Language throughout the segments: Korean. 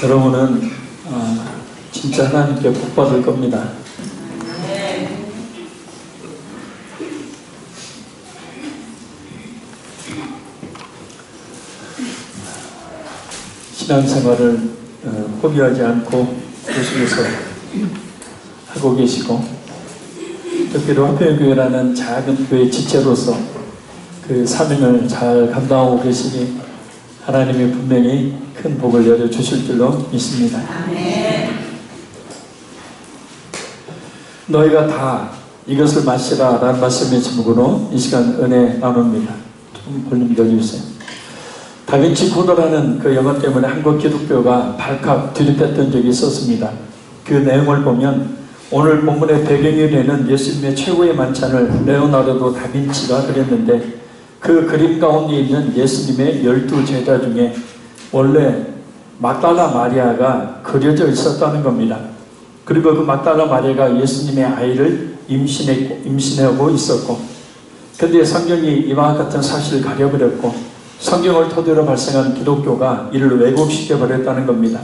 여러분은 진짜 하나님께 복 받을 겁니다. 신앙생활을 포기하지 않고 계속해서 하고 계시고, 특별히 화평교회라는 작은 교회 지체로서 그 사명을 잘 감당하고 계시니 하나님이 분명히 큰 복을 내려주실 줄로 믿습니다. 너희가 다 이것을 마시라 라는 말씀의 제목으로 이 시간 은혜 나눕니다. 좀 볼륨 늘려주세요. 다빈치 코드라는 그 영어 때문에 한국 기독교가 발칵 뒤집혔던 적이 있었습니다. 그 내용을 보면 오늘 본문의 배경이 되는 예수님의 최고의 만찬을 레오나르도 다빈치가 그렸는데, 그 그림 가운데 있는 예수님의 12제자 중에 원래 막달라 마리아가 그려져 있었다는 겁니다. 그리고 그 막달라 마리아가 예수님의 아이를 임신하고 있었고, 근데 성경이 이와 같은 사실을 가려버렸고 성경을 토대로 발생한 기독교가 이를 왜곡시켜 버렸다는 겁니다.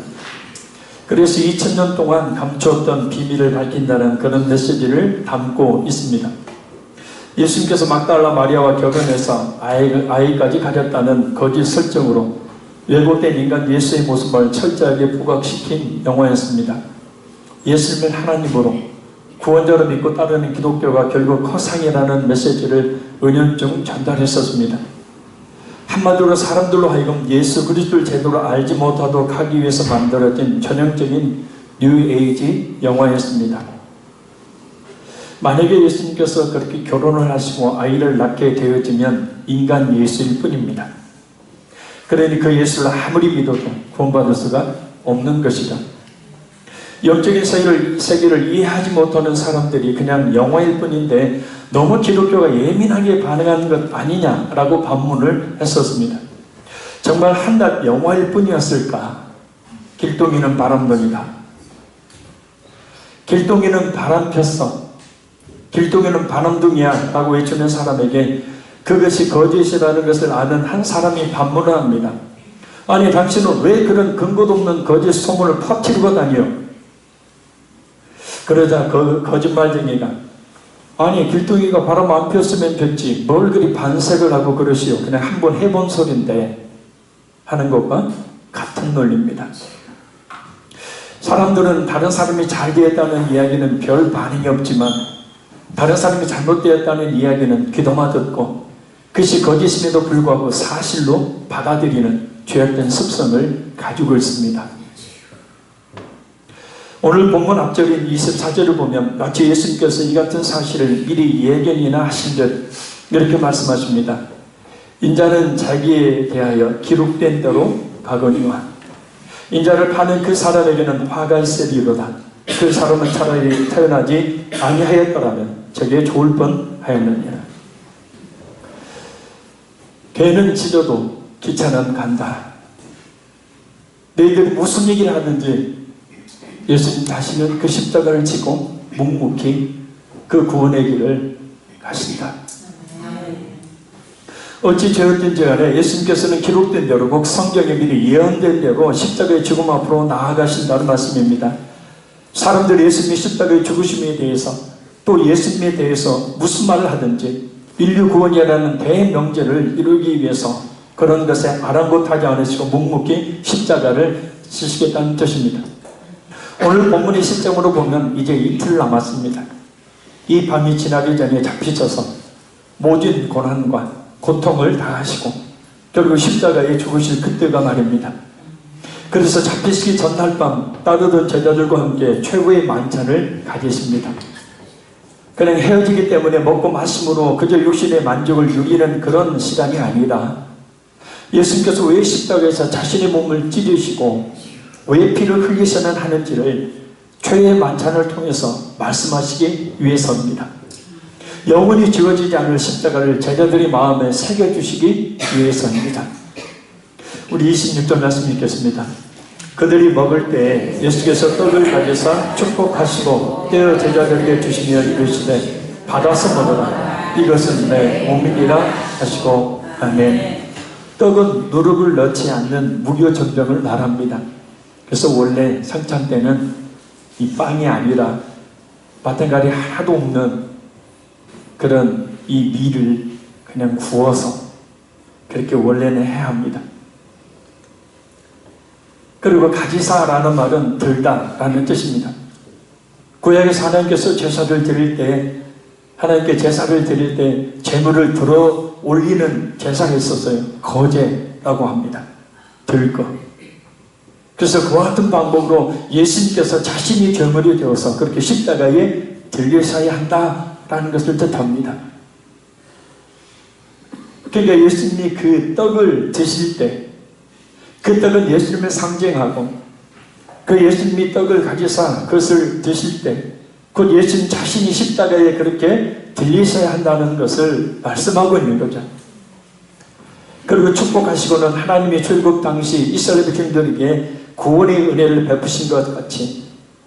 그래서 2000년 동안 감추었던 비밀을 밝힌다는 그런 메시지를 담고 있습니다. 예수님께서 막달라 마리아와 결혼해서 아이까지 가졌다는 거짓 설정으로 왜곡된 인간 예수의 모습을 철저하게 부각시킨 영화였습니다. 예수님을 하나님으로 구원자로 믿고 따르는 기독교가 결국 허상이라는 메시지를 은연중 전달했었습니다. 한마디로 사람들로 하여금 예수 그리스도를 제대로 알지 못하도록 하기 위해서 만들어진 전형적인 뉴에이지 영화였습니다. 만약에 예수님께서 그렇게 결혼을 하시고 아이를 낳게 되어지면 인간 예수일 뿐입니다. 그러니 그 예수를 아무리 믿어도 구원받을 수가 없는 것이다. 영적인 세계를 이해하지 못하는 사람들이 그냥 영화일 뿐인데 너무 기독교가 예민하게 반응하는 것 아니냐라고 반문을 했었습니다. 정말 한낱 영화일 뿐이었을까? 길동이는 바람둥이다. 길동이는 바람 폈어. 길동이는 바람둥이야 라고 외치는 사람에게 그것이 거짓이라는 것을 아는 한 사람이 반문을 합니다. 아니, 당신은 왜 그런 근거도 없는 거짓 소문을 퍼뜨리고 다녀? 그러자 그 거짓말쟁이가, 아니, 길동이가 바람 안 폈으면 폈지 뭘 그리 반색을 하고 그러시오, 그냥 한번 해본 소린데 하는 것과 같은 논리입니다. 사람들은 다른 사람이 잘 되었다는 이야기는 별 반응이 없지만 다른 사람이 잘못되었다는 이야기는 귀담아 듣고 그것이 거짓임에도 불구하고 사실로 받아들이는 죄악된 습성을 가지고 있습니다. 오늘 본문 앞절인 24절을 보면 마치 예수님께서 이 같은 사실을 미리 예견이나 하신 듯 이렇게 말씀하십니다. 인자는 자기에 대하여 기록된 대로 가거니와 인자를 파는 그 사람에게는 화가 있으리로다. 그 사람은 차라리 태어나지 아니하였더라면 저게 좋을 뻔하였느니라. 개는 짖어도 기차는 간다. 너희들이 무슨 얘기를 하는지 예수님 다시는 그 십자가를 지고 묵묵히 그 구원의 길을 가신다. 어찌 죄였든지 간에 예수님께서는 기록된 대로 꼭 성경에 미리 예언된 대로 십자가의 죽음 앞으로 나아가신다는 말씀입니다. 사람들이 예수님의 십자가의 죽으심에 대해서 또 예수님에 대해서 무슨 말을 하든지 인류 구원이라는 대명제를 이루기 위해서 그런 것에 아랑곳하지 않으시고 묵묵히 십자가를 지시겠다는 뜻입니다. 오늘 본문의 시점으로 보면 이제 이틀 남았습니다. 이 밤이 지나기 전에 잡히셔서 모든 고난과 고통을 다 하시고 결국 십자가에 죽으실 그때가 말입니다. 그래서 잡히시기 전날 밤 따르던 제자들과 함께 최후의 만찬을 가지십니다. 그냥 헤어지기 때문에 먹고 마심으로 그저 육신의 만족을 누리는 그런 시간이 아니라 예수님께서 왜 십자가에서 자신의 몸을 찢으시고 왜 피를 흘리셔야 하는지를 최후의 만찬을 통해서 말씀하시기 위해서입니다. 영원히 지워지지 않을 십자가를 제자들의 마음에 새겨주시기 위해서입니다. 우리 26절 말씀 읽겠습니다. 그들이 먹을 때 예수께서 떡을 가져서 축복하시고 떼어 제자들에게 주시며 이르시되 받아서 먹으라. 이것은 내 몸이니라 하시고 아멘. 떡은 누룩을 넣지 않는 무교전병을 말합니다. 그래서 원래 성찬 때는 이 빵이 아니라 마땅가리 하나도 없는 그런 이 밀을 그냥 구워서 그렇게 원래는 해야 합니다. 그리고 가지사라는 말은 들다라는 뜻입니다. 구약에서 하나님께서 제사를 드릴 때, 하나님께 제사를 드릴 때 제물을 들어 올리는 제사가 있었어요. 거제라고 합니다. 들거. 그래서 그와 같은 방법으로 예수님께서 자신이 제물이 되어서 그렇게 십자가에 들리셔야 한다라는 것을 뜻합니다. 그러니까 예수님이 그 떡을 드실 때, 그 떡은 예수님을 상징하고, 그 예수님이 떡을 가지사 그것을 드실 때, 곧 예수님 자신이 십자가에 그렇게 들리셔야 한다는 것을 말씀하고 있는 거죠. 그리고 축복하시고는 하나님이 출국 당시 이스라엘 백성들에게 구원의 은혜를 베푸신 것 같이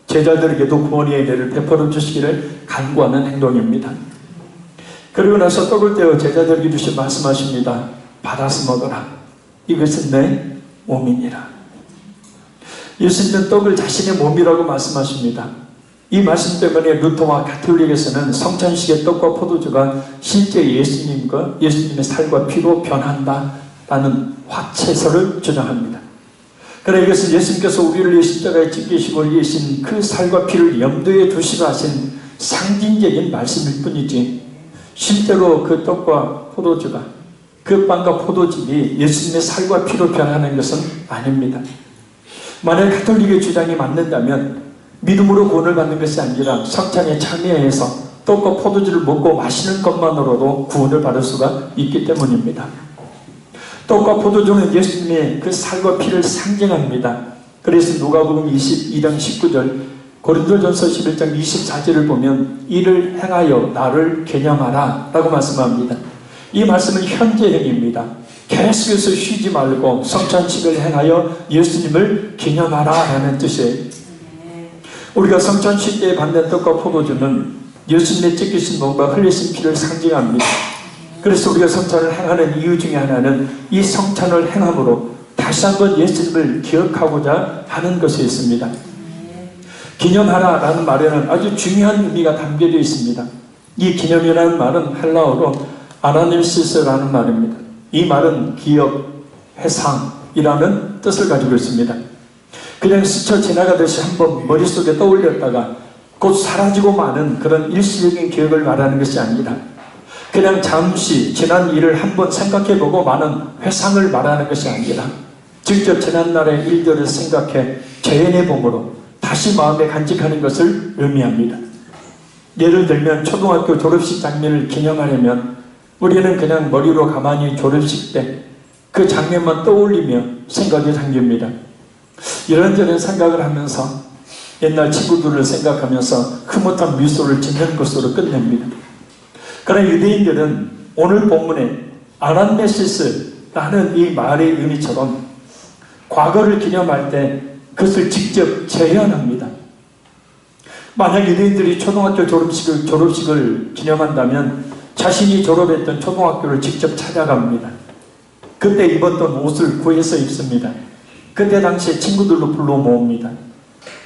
제자들에게도 구원의 은혜를 베풀어 주시기를 간구하는 행동입니다. 그리고 나서 떡을 떼어 제자들에게 주시 말씀하십니다. 받아서 먹어라. 이것은 내 몸이니라. 예수님은 떡을 자신의 몸이라고 말씀하십니다. 이 말씀 때문에 루터와 가톨릭에서는 성찬식의 떡과 포도주가 실제 예수님과 예수님의 살과 피로 변한다라는 화채설을 주장합니다. 그러나 이것은 예수님께서 우리를 십자가에 찢기시고 올리신 그 살과 피를 염두에 두시고 하신 상징적인 말씀일 뿐이지, 실제로 그 떡과 포도주가, 그 빵과 포도즙이 예수님의 살과 피로 변하는 것은 아닙니다. 만약 가톨릭의 주장이 맞는다면 믿음으로 구원을 받는 것이 아니라 성찬에 참여해서 떡과 포도주를 먹고 마시는 것만으로도 구원을 받을 수가 있기 때문입니다. 떡과 포도주는 예수님의 그 살과 피를 상징합니다. 그래서 누가복음 22장 19절, 고린도전서 11장 24절을 보면 이를 행하여 나를 기념하라 라고 말씀합니다. 이 말씀은 현재형입니다. 계속해서 쉬지 말고 성찬식을 행하여 예수님을 기념하라 라는 뜻이에요. 우리가 성찬식 때 받는 떡과 포도주는 예수님의 찢기신 몸과 흘리신 피를 상징합니다. 그래서 우리가 성찬을 행하는 이유 중에 하나는 이 성찬을 행함으로 다시 한번 예수님을 기억하고자 하는 것이 있습니다. 기념하라 라는 말에는 아주 중요한 의미가 담겨져 있습니다. 이 기념이라는 말은 헬라어로 아나닐시스라는 말입니다. 이 말은 기억, 회상이라는 뜻을 가지고 있습니다. 그냥 스쳐 지나가듯이 한번 머릿속에 떠올렸다가 곧 사라지고 마는 그런 일시적인 기억을 말하는 것이 아니라 그냥 잠시 지난 일을 한번 생각해보고 마는 회상을 말하는 것이 아니라 직접 지난날의 일들을 생각해 재현해봄으로 다시 마음에 간직하는 것을 의미합니다. 예를 들면 초등학교 졸업식 장면을 기념하려면 우리는 그냥 머리로 가만히 졸업식 때 그 장면만 떠올리며 생각이 잠깁니다. 이런저런 생각을 하면서 옛날 친구들을 생각하면서 흐뭇한 미소를 짓는 것으로 끝냅니다. 그러나 유대인들은 오늘 본문에 아란메시스라는 이 말의 의미처럼 과거를 기념할 때 그것을 직접 재현합니다. 만약 유대인들이 초등학교 졸업식을 기념한다면 자신이 졸업했던 초등학교를 직접 찾아갑니다. 그때 입었던 옷을 구해서 입습니다. 그때 당시에 친구들로 불러 모읍니다.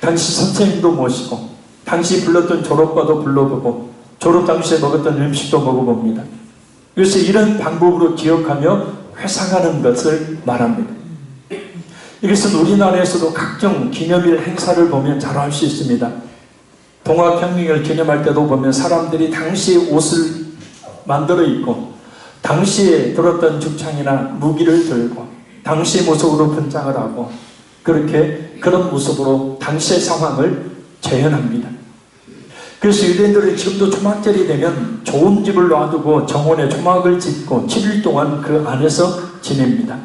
당시 선생님도 모시고 당시 불렀던 졸업과도 불러보고 졸업 당시에 먹었던 음식도 먹어봅니다. 그래서 이런 방법으로 기억하며 회상하는 것을 말합니다. 이것은 우리나라에서도 각종 기념일 행사를 보면 잘 알 수 있습니다. 동학혁명을 기념할 때도 보면 사람들이 당시의 옷을 만들어 입고 당시에 들었던 죽창이나 무기를 들고 당시의 모습으로 분장을 하고 그렇게 그런 모습으로 당시의 상황을 재현합니다. 그래서 유대인들은 지금도 초막절이 되면 좋은 집을 놔두고 정원에 초막을 짓고 7일 동안 그 안에서 지냅니다.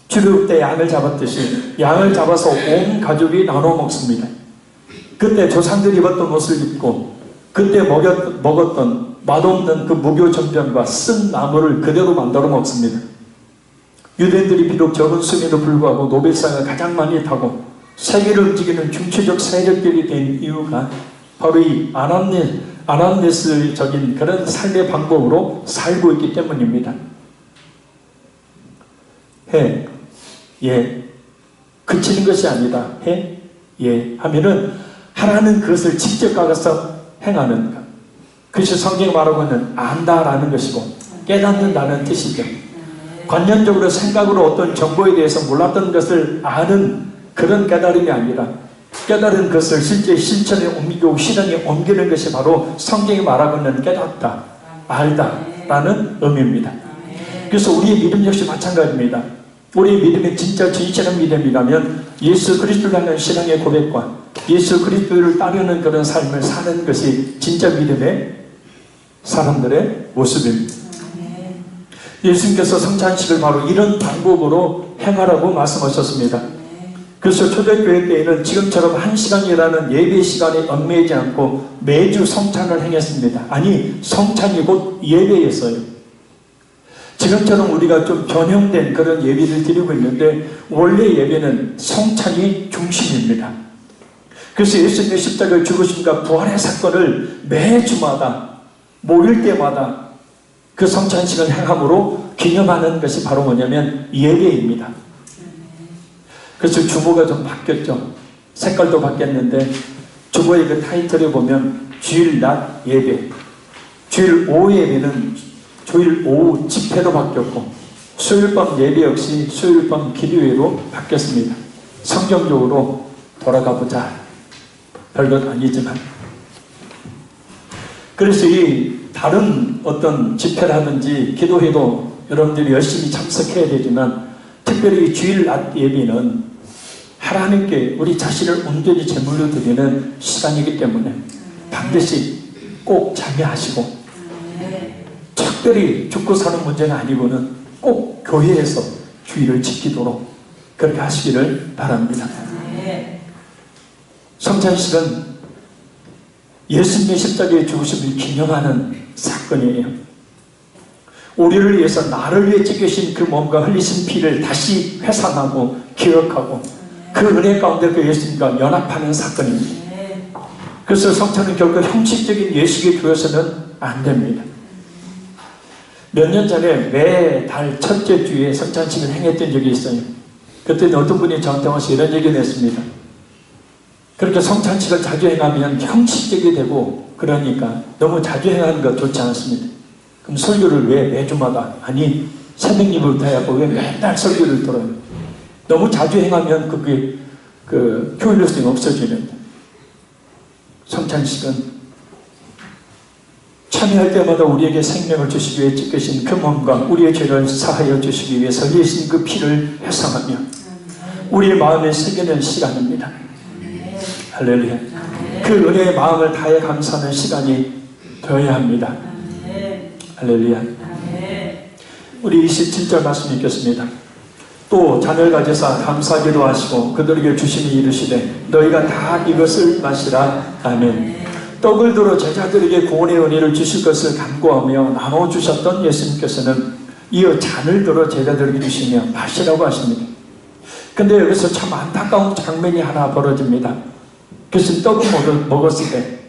주류 때 양을 잡았듯이 양을 잡아서 온 가족이 나눠 먹습니다. 그때 조상들이 입었던 옷을 입고 그때 먹었던 맛없는 그 무교 전병과 쓴 나무를 그대로 만들어 먹습니다. 유대인들이 비록 적은 수임에도 불구하고 노벨상을 가장 많이 타고 세계를 움직이는 중추적 세력들이 된 이유가 바로 이 아남네스적인 그런 삶의 방법으로 살고 있기 때문입니다. 해, 예, 그치는 것이 아니다. 해? 예. 하면은 하라는 그것을 직접 가서 행하는 것. 그것이 성경이 말하고 있는 안다라는 것이고 깨닫는다는 뜻이죠. 관념적으로 생각으로 어떤 정보에 대해서 몰랐던 것을 아는 그런 깨달음이 아니라 깨달은 것을 실제 실천에 옮기고 실행에 옮기는 것이 바로 성경이 말하고 있는 깨닫다, 알다 라는 의미입니다. 그래서 우리의 믿음 역시 마찬가지입니다. 우리의 믿음이 진짜 진실한 믿음이라면 예수 그리스도를 향한 신앙의 고백과 예수 그리스도를 따르는 그런 삶을 사는 것이 진짜 믿음의 사람들의 모습입니다. 예수님께서 성찬식을 바로 이런 방법으로 행하라고 말씀하셨습니다. 그래서 초대교회 때에는 지금처럼 1시간이라는 예배 시간에 얽매이지 않고 매주 성찬을 행했습니다. 아니, 성찬이 곧 예배였어요. 지금처럼 우리가 좀 변형된 그런 예배를 드리고 있는데 원래 예배는 성찬이 중심입니다. 그래서 예수님의 십자가의 죽으심과 부활의 사건을 매주마다 모일 때마다 그 성찬식을 행함으로 기념하는 것이 바로 뭐냐면 예배입니다. 그래서 주보가 좀 바뀌었죠. 색깔도 바뀌었는데 주보의 그 타이틀에 보면 주일 낮 예배, 주일 오후 예배는 주일 오후 집회로 바뀌었고 수요일 밤 예배 역시 수요일 밤 기도회로 바뀌었습니다. 성경적으로 돌아가보자. 별것 아니지만 그래서 이 다른 어떤 집회라든지 기도회도 여러분들이 열심히 참석해야 되지만 특별히 주일 낮 예배는 하나님께 우리 자신을 온전히 제물로 드리는 시간이기 때문에 반드시 꼭 참여하시고 특별히 죽고 사는 문제가 아니고는 꼭 교회에서 주일을 지키도록 그렇게 하시기를 바랍니다. 성찬식은 예수님의 십자가의 죽으심을 기념하는 사건이에요. 우리를 위해서 나를 위해 찢기신 그 몸과 흘리신 피를 다시 회상하고 기억하고 그 은혜 가운데 그 예수님과 연합하는 사건입니다. 그래서 성찬은 결코 형식적인 예식에 두어서는 안 됩니다. 몇 년 전에 매달 첫째 주에 성찬식을 행했던 적이 있어요. 그때는 어떤 분이 저한테 와서 이런 얘기를 했습니다. 그렇게 성찬식을 자주 행하면 형식적이 되고 그러니까 너무 자주 행하는 것 좋지 않습니다. 그럼 설교를 왜 매주마다 아니 새벽 예배부터 해야 하고 왜 맨날 설교를 들어요? 너무 자주 행하면 그게 그 효율성이 없어지는 성찬식은 참여할 때마다 우리에게 생명을 주시기 위해 찢기신 그 몸과 우리의 죄를 사하여 주시기 위해서 흘리신 그 피를 회상하며 우리의 마음에 새기는 시간입니다. 할렐루야. 그 은혜의 마음을 다해 감사하는 시간이 되어야 합니다. 할렐루야. 우리 27절 말씀 읽겠습니다. 또 잔을 가져사 감사기도 하시고 그들에게 주시니 이르시되 너희가 다 이것을 마시라. 아멘. 떡을 들어 제자들에게 구원의 은혜를 주실 것을 간구하며 나눠주셨던 예수님께서는 이어 잔을 들어 제자들에게 주시며 마시라고 하십니다. 근데 여기서 참 안타까운 장면이 하나 벌어집니다. 그래서 떡을 먹었을 때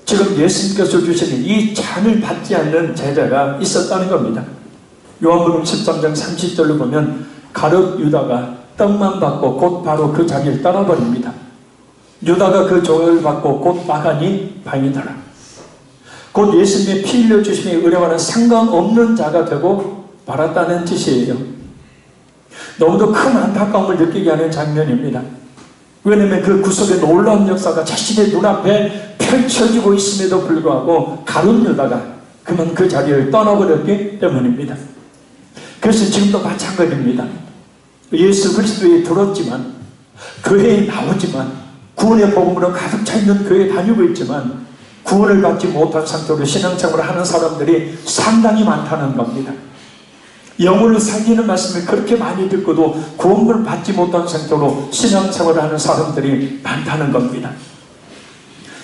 지금 예수님께서 주시는 이 잔을 받지 않는 제자가 있었다는 겁니다. 요한복음 13장 30절로 보면 가룟 유다가 떡만 받고 곧 바로 그 자리를 떠나버립니다. 유다가 그 종을 받고 곧 나가니 방이더라. 곧 예수님의 피 흘려주심의 은혜와는 상관없는 자가 되고 말았다는 뜻이에요. 너무도 큰 안타까움을 느끼게 하는 장면입니다. 왜냐하면 그 구속의 놀라운 역사가 자신의 눈앞에 펼쳐지고 있음에도 불구하고 가룟 유다가 그만 그 자리를 떠나버렸기 때문입니다. 그래서 지금도 마찬가지입니다. 예수 그리스도에 들었지만 교회에 나오지만 구원의 복음으로 가득 차 있는 교회에 다니고 있지만 구원을 받지 못한 상태로 신앙생활을 하는 사람들이 상당히 많다는 겁니다. 영혼을 살리는 말씀을 그렇게 많이 듣고도 구원을 받지 못한 상태로 신앙생활을 하는 사람들이 많다는 겁니다.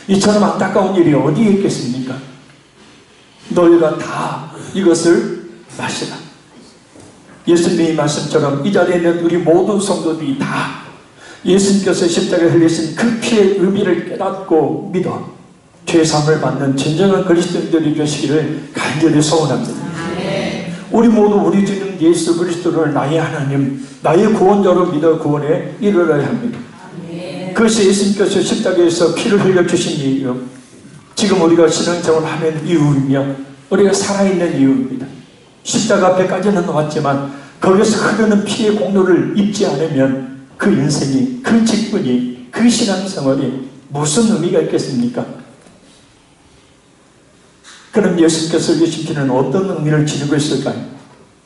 이처럼 안타까운 일이 어디에 있겠습니까? 너희가 다 이것을 마시라. 예수님의 말씀처럼 이 자리에 있는 우리 모든 성도들이 다 예수님께서 십자가에 흘리신 그 피의 의미를 깨닫고 믿어 죄사함을 받는 진정한 그리스도인들이 되시기를 간절히 소원합니다. 우리 모두 우리 주님 오신 예수 그리스도를 나의 하나님, 나의 구원자로 믿어 구원에 이르러야 합니다. 그것이 예수님께서 십자가에서 피를 흘려주신 이유요, 지금 우리가 신앙생활을 하는 이유이며 우리가 살아있는 이유입니다. 십자가 앞에까지는 왔지만 거기서 흐르는 피의 공로를 입지 않으면 그 인생이, 그 직분이, 그 신앙생활이 무슨 의미가 있겠습니까? 그럼 예수님께서 주신 피는 어떤 의미를 지니고 있을까요?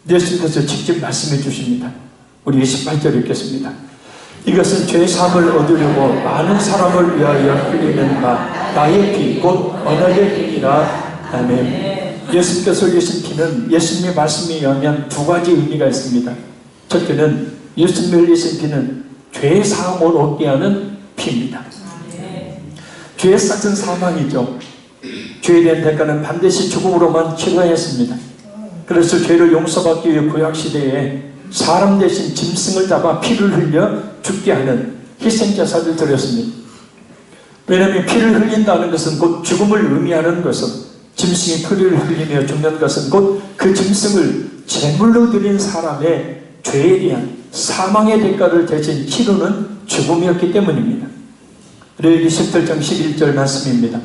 예수님께서 직접 말씀해 주십니다. 우리 28절 읽겠습니다. 이것은 죄사함을 얻으려고 많은 사람을 위하여 흘리는 나의 피, 곧 언약의 피니라. 아멘. 예수님께서 주신 피는 예수님의 말씀에 의하면 두 가지 의미가 있습니다. 첫째는 예수님을 주신 피는 죄사함을 얻게 하는 피입니다. 죄의 싹은 사망이죠. 죄에 대한 대가는 반드시 죽음으로만 치러야했습니다. 그래서 죄를 용서받기 위해 구약시대에 사람 대신 짐승을 잡아 피를 흘려 죽게 하는 희생제사를 드렸습니다. 왜냐하면 피를 흘린다는 것은 곧 죽음을 의미하는 것은, 짐승이 피를 흘리며 죽는 것은 곧 그 짐승을 제물로 드린 사람의 죄에 대한 사망의 대가를 대신 치르는 죽음이었기 때문입니다. 레위기 17장 11절 말씀입니다.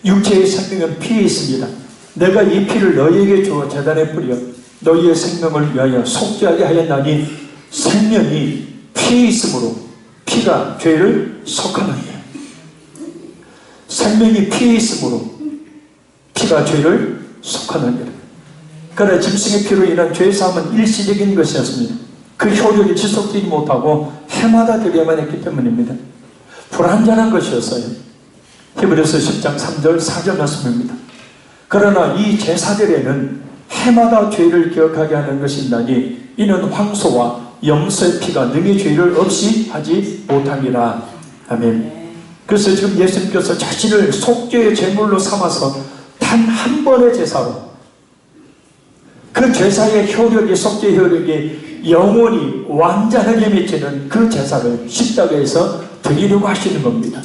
육체의 생명은 피에 있습니다. 내가 이 피를 너희에게 주어 제단에 뿌려 너희의 생명을 위하여 속죄하게 하였나니 생명이 피에 있으므로 피가 죄를 속하느니라. 생명이 피에 있으므로 피가 죄를 속하느니라. 그러나 짐승의 피로 인한 죄사함은 일시적인 것이었습니다. 그 효력이 지속되지 못하고 해마다 드려야만 했기 때문입니다. 불완전한 것이었어요. 히브리서 10장 3절 4절 말씀입니다. 그러나 이 제사들에는 해마다 죄를 기억하게 하는 것이나니 이는 황소와 염소의 피가 능히 죄를 없이 하지 못함이라. 아멘. 그래서 지금 예수님께서 자신을 속죄의 제물로 삼아서 단 한 번의 제사로 그 제사의 효력이, 속죄의 효력이 영원히 완전하게 미치는 그 제사를 십자가에서 드리려고 하시는 겁니다.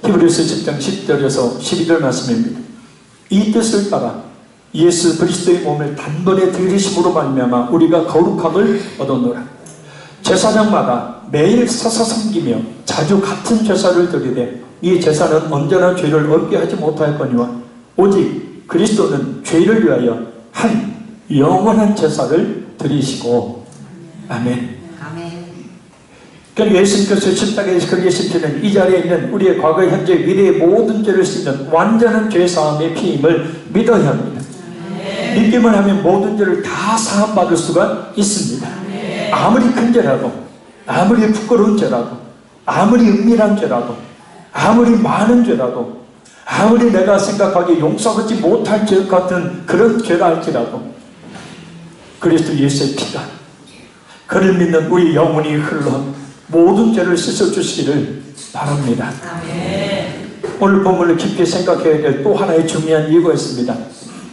히브리서 10장 10절에서 12절 말씀입니다. 이 뜻을 따라 예수 그리스도의 몸을 단번에 들이심으로 말미암아 우리가 거룩함을 얻었노라. 제사장마다 매일 서서 섬기며 자주 같은 제사를 드리되 이 제사는 언제나 죄를 얻게 하지 못하였거니와 오직 그리스도는 죄를 위하여 한 영원한 제사를 드리시고. 아멘. 그러니까 예수님께서 십자가에서 거기에 십자는 이 자리에 있는 우리의 과거, 현재, 미래의 모든 죄를 씻는 완전한 죄사함의 피임을 믿어야 합니다. 믿기만 하면 모든 죄를 다 사함받을 수가 있습니다. 아무리 큰 죄라도, 아무리 부끄러운 죄라도, 아무리 은밀한 죄라도, 아무리 많은 죄라도, 아무리 내가 생각하기에 용서하지 못할 죄 같은 그런 죄라 할지라도 그리스도 예수의 피가 그를 믿는 우리 영혼이 흘러 모든 죄를 씻어주시기를 바랍니다. 오늘 본문을 깊이 생각해야 될 또 하나의 중요한 이유가 있습니다.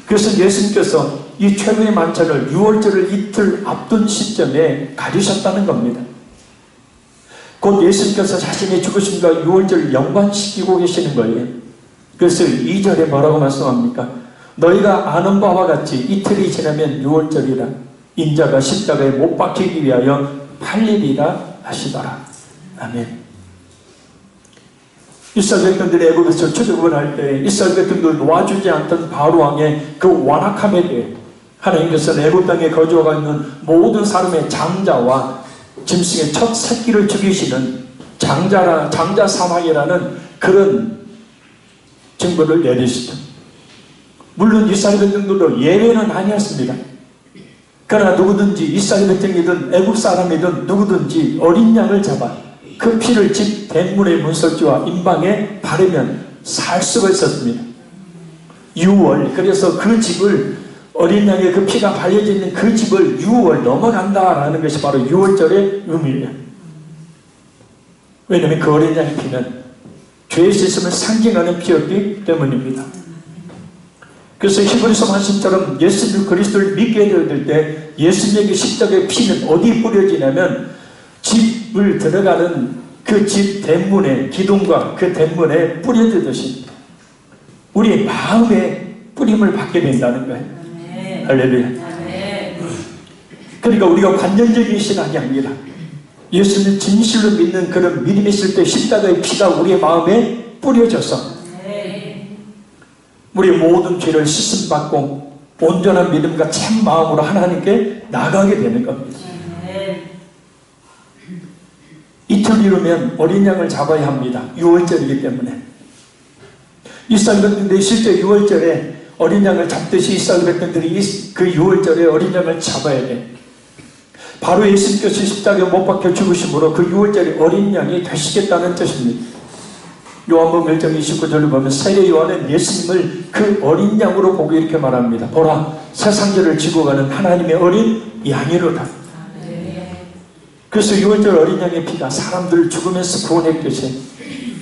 그래서 예수님께서 이 최후의 만찬을 6월절을 이틀 앞둔 시점에 가지셨다는 겁니다. 곧 예수님께서 자신의 죽으심과 6월절을 연관시키고 계시는 거예요. 그래서 2절에 뭐라고 말씀합니까? 너희가 아는 바와 같이 이틀이 지나면 6월절이라 인자가 십자가에 못 박히기 위하여 팔리리라 하시더라. 아멘. 이스라엘 백성들이 애굽에서 출애굽을 할 때 이스라엘 백성들 놓아주지 않던 바로 왕의 그 완악함에 대해 하나님께서는 애굽 땅에 거주하고 있는 모든 사람의 장자와 짐승의 첫 새끼를 죽이시는 장자 사망이라는 그런 증거를 내리시죠. 물론 이스라엘 백성들도 예외는 아니었습니다. 그러나 누구든지 이스라엘 백성이든 애굽 사람이든 누구든지 어린 양을 잡아 그 피를 집 대문의 문설주와 임방에 바르면 살 수가 있었습니다. 6월, 그래서 그 집을, 어린 양의 그 피가 발려져 있는 그 집을 6월 넘어간다라는 것이 바로 6월절의 의미예요. 왜냐하면 그 어린 양의 피는 죄의 씻음을 상징하는 피였기 때문입니다. 그래서 히브리서 말씀처럼 예수 그리스도를 믿게 되었을 때 예수님의 십자가의 피는 어디 뿌려지냐면 집을 들어가는 그 집 대문에, 기둥과 그 대문에 뿌려지듯이 우리의 마음에 뿌림을 받게 된다는 거예요. 할렐루야. 그러니까 우리가 관념적인 신앙이 아니라 예수님 진실로 믿는 그런 믿음이 있을 때 십자가의 피가 우리의 마음에 뿌려져서 우리의 모든 죄를 씻음받고 온전한 믿음과 참 마음으로 하나님께 나가게 되는 겁니다. 이틀 이루면 어린 양을 잡아야 합니다. 6월절이기 때문에. 이스라엘 백성들이 실제 6월절에 어린 양을 잡듯이 이스라엘 백성들이 그 6월절에 어린 양을 잡아야 돼. 바로 예수님께서 십자가에 못 박혀 죽으심으로 그 6월절에 어린 양이 되시겠다는 뜻입니다. 요한복음 1장 29절을 보면 세례 요한은 예수님을 그 어린 양으로 보고 이렇게 말합니다. 보라, 세상죄를 지고 가는 하나님의 어린 양이로다. 그래서 6월절 어린 양의 피가 사람들을 죽으면서 구원했듯이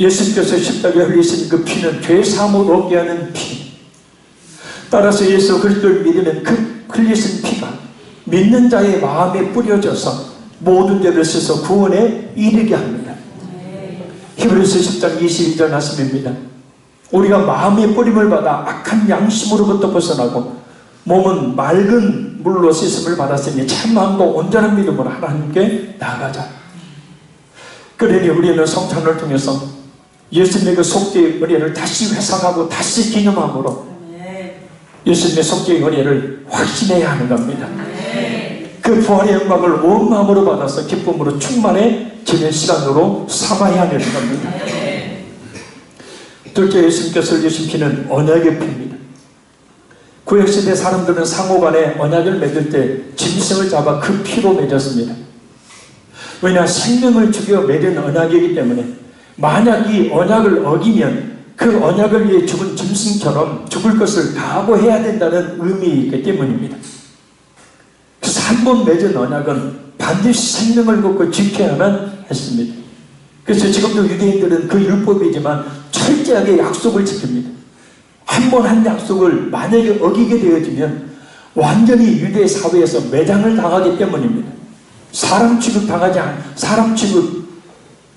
예수님께서 십자가에 흘리신 그 피는 죄 사함을 얻게 하는 피. 따라서 예수 그리스도를 믿으면 그 흘리신 피가 믿는 자의 마음에 뿌려져서 모든 죄를 씻어 구원에 이르게 합니다. 히브리서 10장 22절 말씀입니다. 우리가 마음의 뿌림을 받아 악한 양심으로부터 벗어나고 몸은 맑은 물로 씻음을 받았으니 참 마음과 온전한 믿음으로 하나님께 나아가자. 그러니 우리는 성찬을 통해서 예수님의 그 속죄의 은혜를 다시 회상하고 다시 기념함으로 예수님의 속죄의 은혜를 확신해야 하는 겁니다. 그 부활의 영광을 온 마음으로 받아서 기쁨으로 충만해지는 시간으로 삼아야 되는 겁니다. 둘째, 예수님께서 흘리신 피는 언약의 피입니다. 구약시대 사람들은 상호간에 언약을 맺을 때 짐승을 잡아 그 피로 맺었습니다. 왜냐, 생명을 죽여 맺은 언약이기 때문에 만약 이 언약을 어기면 그 언약을 위해 죽은 짐승처럼 죽을 것을 각오해야 된다는 의미이기 때문입니다. 그래서 한 번 맺은 언약은 반드시 생명을 걷고 지켜야만 했습니다. 그래서 지금도 유대인들은 그 율법이지만 철저하게 약속을 지킵니다. 한 번 한 약속을 만약에 어기게 되어지면 완전히 유대 사회에서 매장을 당하기 때문입니다. 사람 취급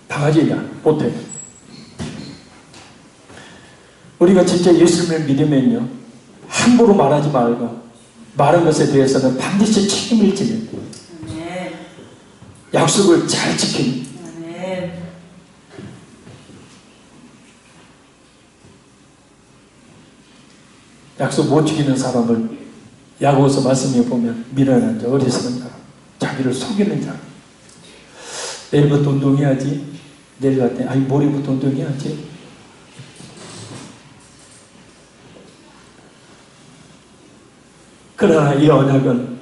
당하지 못해요. 우리가 진짜 예수님을 믿으면요, 함부로 말하지 말고 말한 것에 대해서는 반드시 책임을 지는 약속을 잘 지키는. 약속 못 지키는 사람을 야고보서 말씀에 보면 미련한 자, 어리석은 자, 자기를 속이는 자. 내일부터 운동해야지. 내일 같아. 아니 모레부터 운동해야지. 그러나 이 언약은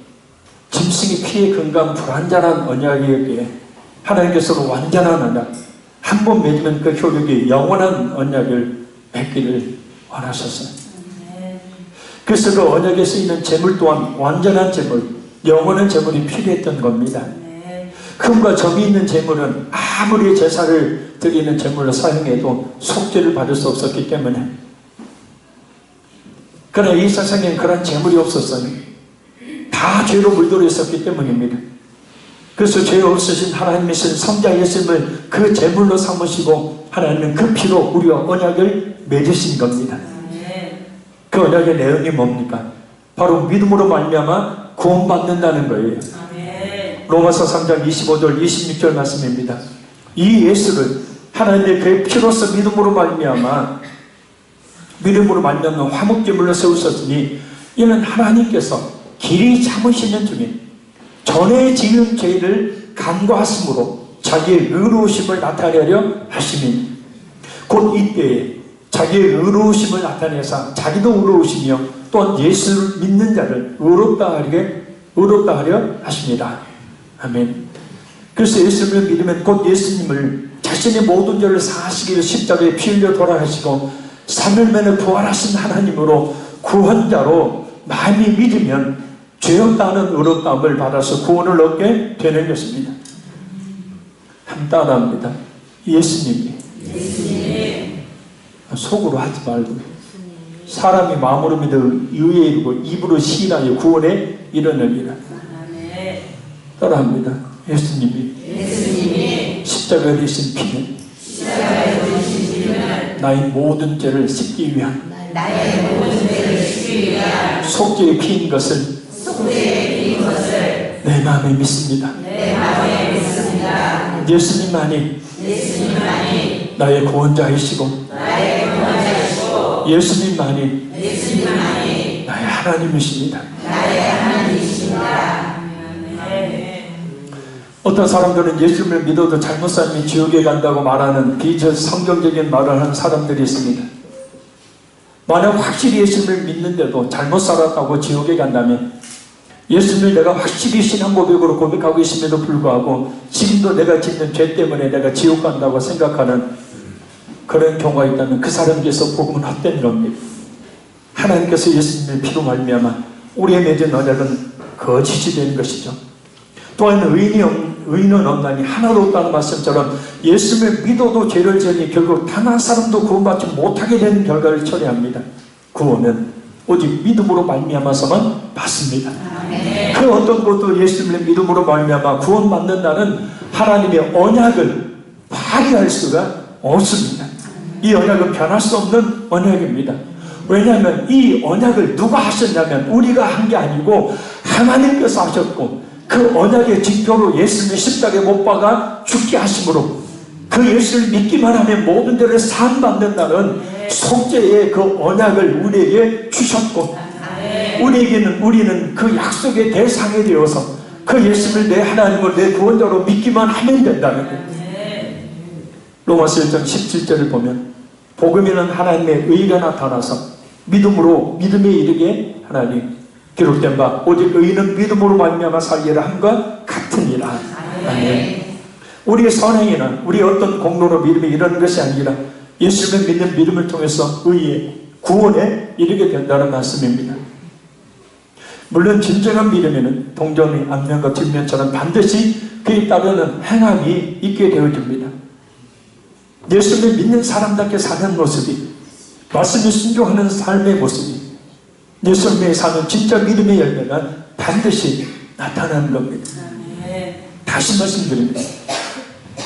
짐승의 피에 근간 불완전한 언약이기에 하나님께서는 완전한 언약, 한 번 맺으면 그 효력이 영원한 언약을 맺기를 원하셨어요. 그래서 그 언약에 쓰이는 제물 또한 완전한 제물, 영원한 제물이 필요했던 겁니다. 흠과 점이 있는 제물은 아무리 제사를 드리는 제물로 사용해도 속죄를 받을 수 없었기 때문에, 그러나 이 세상에는 그런 제물이 없었어요. 다 죄로 물들어 있었기 때문입니다. 그래서 죄 없으신 하나님의 성자 예수님을 그 제물로 삼으시고 하나님은 그 피로 우리와 언약을 맺으신 겁니다. 그 언약의 내용이 뭡니까? 바로 믿음으로 말미암아 구원받는다는 거예요. 로마서 3장 25절 26절 말씀입니다. 이 예수를 하나님의 그의 피로서 믿음으로 말미암아 화목제물로 세우셨으니 이는 하나님께서 길이 참으시는 중에 전에 지은 죄를 간과하심으로 자기의 의로우심을 나타내려 하시니, 곧 이때에 자기의 의로우심을 나타내사 자기도 의로우시며 또한 예수를 믿는 자를 의롭다 하려 하십니다. 아멘. 그래서 예수님을 믿으면 곧 예수님을 자신의 모든 죄를 사하시기를 십자가에 피 흘려 돌아가시고 3일 만에 부활하신 하나님으로 구원자로 마음이 믿으면 죄 없다는 의롭다함을 받아서 구원을 얻게 되는 것입니다. 한 따라합니다. 예수님이 속으로 하지 말고 사람이 마음으로 믿어 의에 이르고 입으로 시인하여 구원에 이르느니라. 따라합니다. 예수님이 십자가에 흘리신 피는 나의 모든 죄를 씻기 위한 속죄의 피인 것을 내 내 마음에 믿습니다. 예수님만이 나의 구원자이시고 예수님만이 나의 하나님이십니다. 어떤 사람들은 예수님을 믿어도 잘못 살면 지옥에 간다고 말하는 비성경적인 말을 하는 사람들이 있습니다. 만약 확실히 예수님을 믿는데도 잘못 살았다고 지옥에 간다면 예수님을 내가 확실히 신앙 고백으로 고백하고 있음에도 불구하고 지금도 내가 짓는 죄 때문에 내가 지옥 간다고 생각하는 그런 경우가 있다면 그 사람께서 복음은 헛된 겁니다. 하나님께서 예수님의 피로 말미암아 우리의 맺은 언약은 거짓이 되는 것이죠. 또한 의인은 없나니 하나도 없다는 말씀처럼 예수님을 믿어도 죄를 지으니 결국 단 한 사람도 구원받지 못하게 되는 결과를 초래합니다. 구원은 오직 믿음으로 말미암아서만 받습니다. 그 어떤 것도 예수님의 믿음으로 말미암아 구원받는다는 하나님의 언약을 파괴할 수가 없습니다. 이 언약은 변할 수 없는 언약입니다. 왜냐하면 이 언약을 누가 하셨냐면 우리가 한 게 아니고 하나님께서 하셨고 그 언약의 징표로 예수님의 십자가에 못 박아 죽게 하심으로 그 예수를 믿기만 하면 모든 죄를 사함받는다는 속죄의 그 언약을 우리에게 주셨고 우리는 그 약속의 대상이 되어서 그 예수를 내 하나님을 내 구원자로 믿기만 하면 된다는 거예요. 로마서 1장 17절을 보면 복음에는 하나님의 의가 나타나서 믿음에 이르게 하나님 기록된 바 오직 의인은 믿음으로 말미암아 살리라 함과 같으니라. 아멘. 우리의 선행에는 우리의 어떤 공로로 믿음이 이르는 것이 아니라 예수님을 믿는 믿음을 통해서 의의 구원에 이르게 된다는 말씀입니다. 물론 진정한 믿음에는 동정의 안면과 뒷면처럼 반드시 그에 따르는 행함이 있게 되어집니다. 예수님을 믿는 사람답게 사는 모습이 말씀에 순종하는 삶의 모습이 예수님의 사는 진짜 믿음의 열매가 반드시 나타나는 겁니다. 다시 말씀드립니다.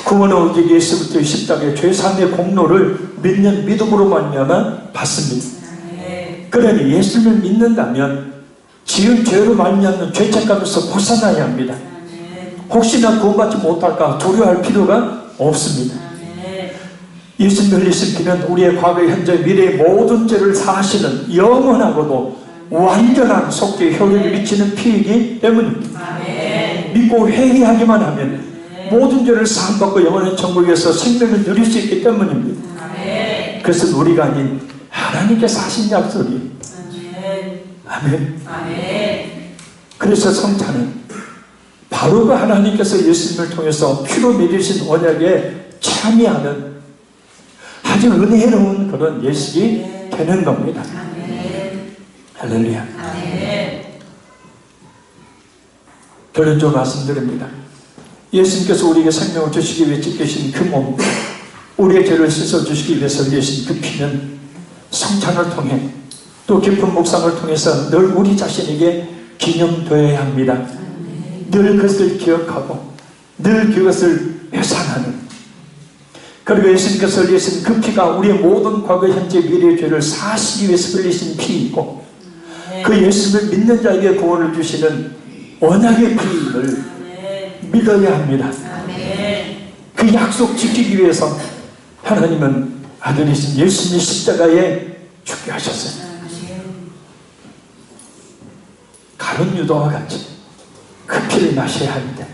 구원은 오직 예수부터의 십자가의 죄사함의 공로를 믿는 믿음으로 말미암아 받습니다. 그러니 예수님을 믿는다면 지은 죄로 말미암는 죄책감에서 벗어나야 합니다. 혹시나 구원받지 못할까 두려워할 필요가 없습니다. 예수님 흘리신 피는 우리의 과거, 현재, 미래의 모든 죄를 사하시는 영원하고도 완전한 속죄의 효력을 미치는 피이기 때문입니다. 믿고 회개하기만 하면 모든 죄를 사함받고 영원한 천국에서 생명을 누릴 수 있기 때문입니다. 그것은 우리가 아닌 하나님께서 하신 약속이. 아멘. 그래서 성찬은 바로 그 하나님께서 예수님을 통해서 피로 맺으신 언약에 참여하는 아주 은혜로운 그런 예식이 되는 겁니다. 할렐루야. 결론적으로 말씀드립니다. 예수님께서 우리에게 생명을 주시기 위해 찢기신 그 몸, 우리의 죄를 씻어주시기 위해서 흘리신 그 피는 성찬을 통해 또 깊은 묵상을 통해서 늘 우리 자신에게 기념되어야 합니다. 늘 그것을 기억하고 늘 그것을 회상하는, 그리고 예수님께서 흘리신 그 피가 우리의 모든 과거, 현재, 미래의 죄를 사하시기 위해서 흘리신 피이고 그 예수님을 믿는 자에게 구원을 주시는 언약의 피임을 믿어야 합니다. 그 약속 지키기 위해서 하나님은 아들이신 예수님의 십자가에 죽게 하셨어요. 가룟 유다와 같이 그 피를 마셔야 하는데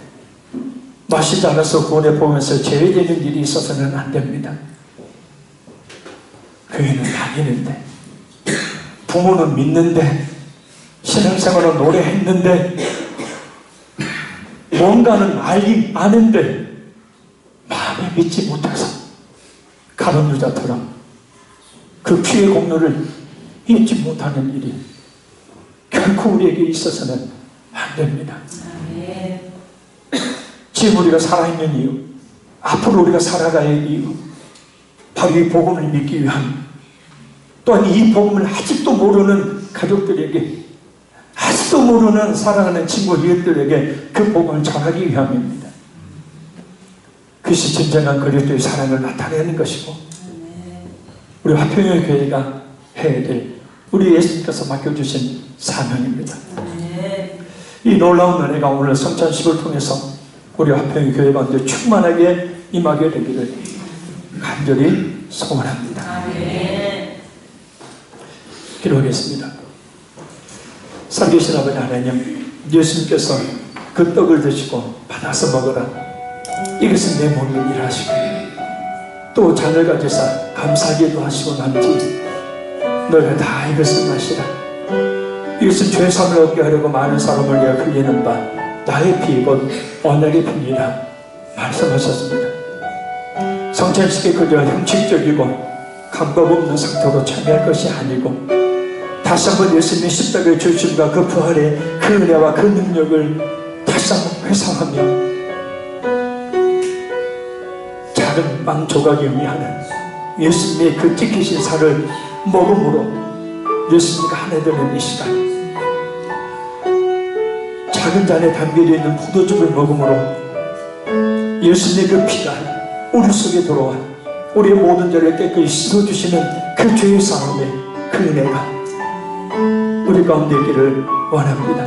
마시지 않아서 구원에 보면서 제외되는 일이 있어서는 안 됩니다. 교회는 다니는데 부모는 믿는데 신앙생활은 오래 했는데 뭔가는 아는데 마음에 믿지 못해서 가룟 유다처럼 그 피의 공로를 잊지 못하는 일이 결코 우리에게 있어서는 안 됩니다. 지금 우리가 살아있는 이유, 앞으로 우리가 살아가야 할 이유, 바로 이 복음을 믿기 위함, 또한 이 복음을 아직도 모르는 가족들에게, 아직도 모르는 사랑하는 친구, 이웃들에게 그 복음을 전하기 위함입니다. 그것이 진정한 그리스도의 사랑을 나타내는 것이고 우리 화평의 교회가 해야 될 우리 예수님께서 맡겨주신 사명입니다. 이 놀라운 은혜가 오늘 성찬식을 통해서 우리 화평의 교회 가운데 충만하게 임하게 되기를 간절히 소원합니다. 기도하겠습니다. 살아계신 아버지 하나님, 예수님께서 그 떡을 드시고 받아서 먹으라, 이것은 내 몸이니라 하시고, 또 잔을 가지사 감사하기도 하시고 남지 너희가 다 이것을 마시라, 이것은 죄사함을 얻게 하려고 많은 사람을 위하여 흘리는 바 나의 피 곧 언약의 피니라 말씀하셨습니다. 성찬식에 그저 형식적이고 감각 없는 상태로 참여할 것이 아니고, 다시 한번 예수님의 십자가의 주심과 그 부활의 그 은혜와 그 능력을 다시 한번 회상하며 작은 빵 조각에 의미하는 예수님의 그 찢기신 살을 먹음으로 예수님과 하나 되는 이 시간, 작은 잔에 담겨져 있는 포도즙을 먹음으로 예수님의 그 피가 우리 속에 들어와 우리의 모든 죄를 깨끗이 씻어주시는 그 죄의 사함의 그 은혜가 우리 가운데 있기를 원합니다.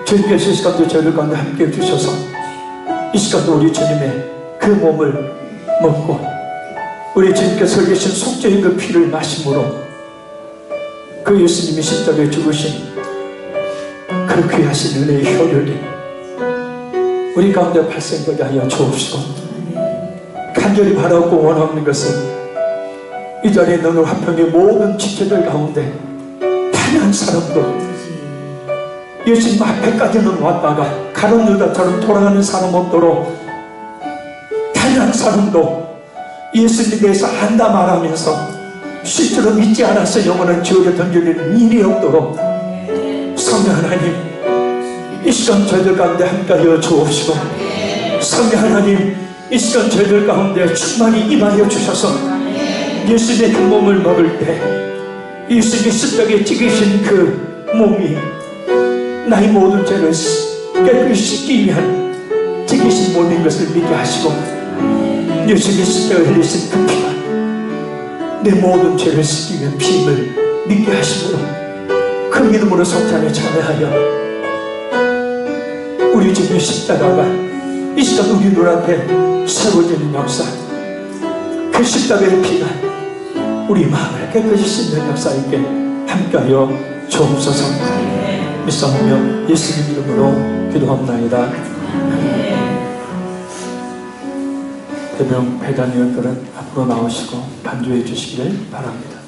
주님께서 이 시간도 저희들 가운데 함께 해주셔서 이 시간도 우리 주님의 그 몸을 먹고 우리 주님께서 흘리신 속죄의 그 피를 마심으로 그 예수님이 십자가에 죽으신 그 귀하신 은혜의 효력이 우리 가운데 발생되게 하여 주옵시고, 간절히 바라고 원하는 것은 이 자리에 있는 오늘 화평의 모든 지체들 가운데 단 한 사람도 예수님 앞에까지는 왔다가 가론 유다처럼 돌아가는 사람 없도록, 단 한 사람도 예수님에 대해서 한다 말하면서 실제로 믿지 않아서 영원한 지옥에 던져지는 일이 없도록 성령 하나님 이 시간 저희들 가운데 함께하여 주옵시고, 성령 하나님 이 시간 저희들 가운데 충만히 임하여 주셔서 예수님의 그 몸을 먹을 때 예수님의 십자가에 찍으신 그 몸이 나의 모든 죄를 깨끗이 씻기 위한 찍으신 몸인 것을 믿게 하시고, 예수님의 십자가에 흘리신 그 피가 내 모든 죄를 씻기 위한 피임을 믿게 하시므로 그 믿음으로 성찬에 참여하여 우리 주님의 십자가가 이 시간 우리 눈앞에 세워지는 역사, 그 십자가의 피가 우리 마음을 깨끗이 씻는 역사 있게 함께하여 주옵소서. 믿사오며 예수님 이름으로 기도합나이다. 대명 회장님들은 앞으로 나오시고 반주해 주시기를 바랍니다.